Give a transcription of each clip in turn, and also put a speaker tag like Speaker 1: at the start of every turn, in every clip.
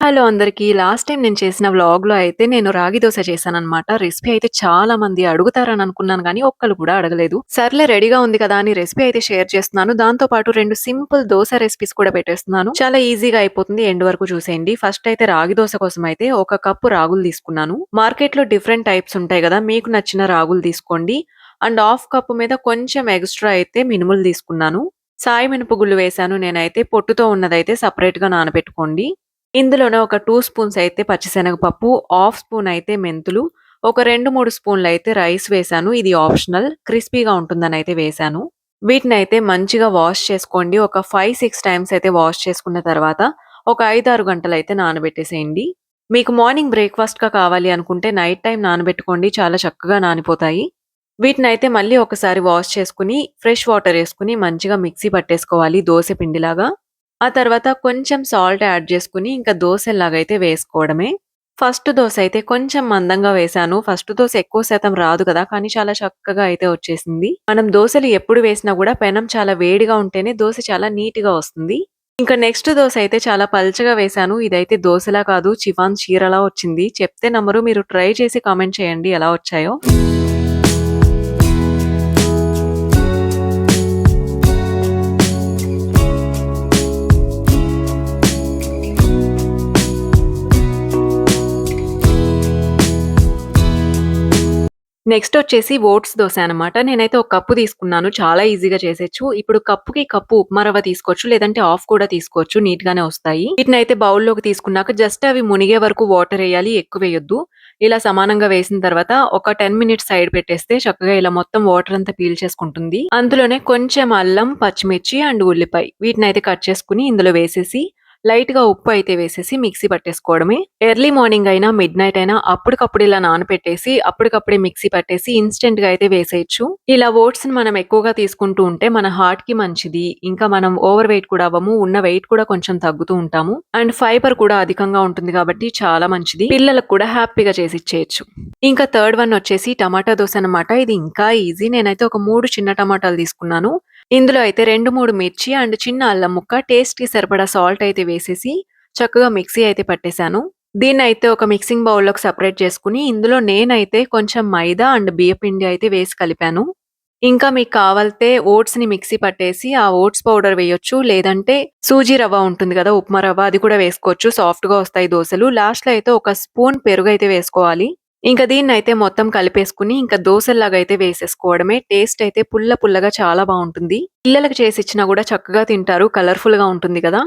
Speaker 1: Hello అందరికి. Last time నేను చేసిన వ్లాగ్‌లో అయితే నేను రాగి దోస చేశాననమాట. రెసిపీ అయితే చాలా మంది అడుగుతారని అనుకున్నాను గానీ, ఒక్కళ్ళు కూడా అడగలేదు. సర్లే రెడీగా ఉంది కదా అని రెసిపీ అయితే షేర్ చేస్తున్నాను. దాంతో పాటు 2 సింపుల్ దోస రెసిపీస్ కూడా పెట్టేస్తున్నాను. చాలా ఈజీగా అయిపోతుంది. ఎండ్ వరకు చూసేయండి. ఫస్ట్ అయితే రాగి దోస కోసం అయితే 1 కప్పు రాగులు తీసుకున్నాను. మార్కెట్‌లో డిఫరెంట్ టైప్స్ ఉంటాయి గదా! మీకు నచ్చిన రాగులు తీసుకోండి. అండ్ హాఫ్ కప్పు మీద కొంచెం ఎక్స్‌ట్రా అయితే మినుములు తీసుకున్నాను. సాయి మినపగుళ్ళు వేశాను నేనైతే. పొట్టుతో ఉన్నదైతే సెపరేట్‌గా నానబెట్టుకోండి. ఇందులోనే ఒక 2 స్పూన్స్ అయితే పచ్చిశనగపప్పు, హాఫ్ స్పూన్ అయితే మెంతులు, ఒక 2, 3 స్పూన్‌లయితే రైస్ వేశాను. ఇది ఆప్షనల్. క్రిస్పీగా ఉంటుందనైతే వేశాను. వీటినైతే మంచిగా వాష్ చేసుకోండి. ఒక 5, 6 టైమ్స్ అయితే వాష్ చేసుకున్న తర్వాత ఒక 5, 6 గంటలయితే నానబెట్టేసేయండి. మీకు మార్నింగ్ బ్రేక్‌ఫాస్ట్‌గా కావాలి అనుకుంటే నైట్ టైమ్ నానబెట్టుకోండి. చాలా చక్కగా నానిపోతాయి. వీటినైతే మళ్ళీ ఒకసారి వాష్ చేసుకొని, ఫ్రెష్ వాటర్ ఏసుకొని మంచిగా మిక్సీ పట్టేసుకోవాలి దోస పిండిలాగా. ఆ తర్వాత కొంచెం సాల్ట్ యాడ్ చేసుకొని ఇంకా దోసల్లాగైతే వేసుకోవడమే. ఫస్ట్ దోస అయితే కొంచెం మందంగా వేశాను. ఫస్ట్ దోస ఎక్కువ శాతం రాదు కదా! కానీ చాలా చక్కగా అయితే వచ్చేసింది. మనం దోసలు ఎప్పుడు వేసినా గూడా పెనం చాలా వేడిగా ఉంటేనే దోస చాలా నీట్‌గా వస్తుంది. ఇంకా నెక్స్ట్ దోస అయితే చాలా పల్చగా వేశాను. ఇదైతే దోసలా కాదు చిఫాన్ చీరలా వచ్చింది. చెప్తే నమ్మరు. మీరు ట్రై చేసి కామెంట్ చేయండి ఎలా వచ్చాయో. నెక్స్ట్ వచ్చేసి ఓట్స్ దోస అనమాట. నేనైతే ఒక కప్పు తీసుకున్నాను. చాలా ఈజీగా చేసేయొచ్చు. ఇప్పుడు కప్పుకి కప్పు ఉప్మా రవ్వ తీసుకోవచ్చు. లేదంటే హాఫ్ కూడా తీసుకోవచ్చు. నీట్‌గానే వస్తాయి. వీటినైతే బౌల్‌లోకి తీసుకున్నాక జస్ట్ అవి మునిగే వరకు వాటర్ ఎయాలి. ఎక్కువేయొద్దు. ఇలా సమానంగా వేసిన తర్వాత ఒక 10 మినిట్స్ సైడ్ పెట్టేస్తే చక్కగా ఇలా మొత్తం వాటర్ అంతా పీల్చేసుకుంటుంది. అందులోనే కొంచెం అల్లం, పచ్చిమిర్చి అండ్ ఉల్లిపాయ వీటినైతే కట్ చేసుకొని ఇందులో వేసేసి లైట్‌గా ఉప్పు అయితే వేసేసి మిక్సీ పట్టేసుకోవడమే. ఎర్లీ మార్నింగ్ అయినా, మిడ్‌నైట్ అయినా అప్పటికప్పుడు ఇలా నానపెట్టేసి, అప్పటికప్పుడే మిక్సీ పట్టేసి ఇన్‌స్టంట్‌గా అయితే వేసేయొచ్చు. ఇలా ఓట్స్‌ని మనం ఎక్కువగా తీసుకుంటూ ఉంటే మన హార్ట్‌కి మంచిది. ఇంకా మనం ఓవర్ వెయిట్ కూడా అవ్వము. ఉన్న వెయిట్ కూడా కొంచెం తగ్గుతూ ఉంటాము. అండ్ ఫైబర్ కూడా అధికంగా ఉంటుంది కాబట్టి చాలా మంచిది. పిల్లలకు కూడా హ్యాపీగా చేసిచ్చేయొచ్చు. ఇంకా థర్డ్ వన్ వచ్చేసి టమాటా దోస అన్నమాట. ఇది ఇంకా ఈజీ. నేనైతే ఒక 3 చిన్న టమాటాలు తీసుకున్నాను. ఇందులో అయితే 2, 3 మిర్చి అండ్ చిన్న అల్లం ముక్క, టేస్ట్‌కి సరిపడా సాల్ట్ అయితే వేసేసి చక్కగా మిక్సీ అయితే పట్టేశాను. దీన్నైతే ఒక మిక్సింగ్ బౌల్‌లోకి సెపరేట్ చేసుకొని, ఇందులో నేనైతే కొంచెం మైదా అండ్ బియ్యపిండి అయితే వేసి కలిపాను. ఇంకా మీకు కావాలితే ఓట్స్‌ని మిక్సీ పట్టేసి, ఆ ఓట్స్ పౌడర్ వేయొచ్చు. లేదంటే సూజీ రవ్వ ఉంటుంది గదా! ఉప్మా రవ్వ అది కూడా వేసుకోవచ్చు. సాఫ్ట్‌గా వస్తాయి దోసలు. లాస్ట్‌లో అయితే ఒక స్పూన్ పెరుగైతే వేసుకోవాలి. ఇంక దీన్నయితే మొత్తం కలిపేసుకొని, ఇంక దోసల్లాగా అయితే వేసేసుకోవడమే. టేస్ట్ అయితే పుల్ల పుల్లగా చాలా బావుంటుంది. పిల్లలకి చేసిచ్చినా గూడా చక్కగా తింటారు. కలర్‌ఫుల్‌గా ఉంటుంది గదా!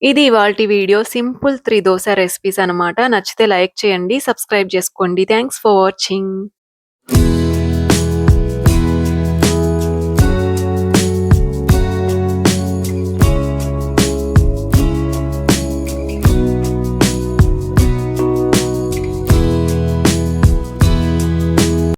Speaker 1: ఇది ఇవాల్టి వీడియో. సింపుల్ 3 దోస రెసిపీస్ అనమాట. నచ్చితే లైక్ చేయండి. సబ్స్క్రైబ్ జేసుకోండి. Thanks for watching.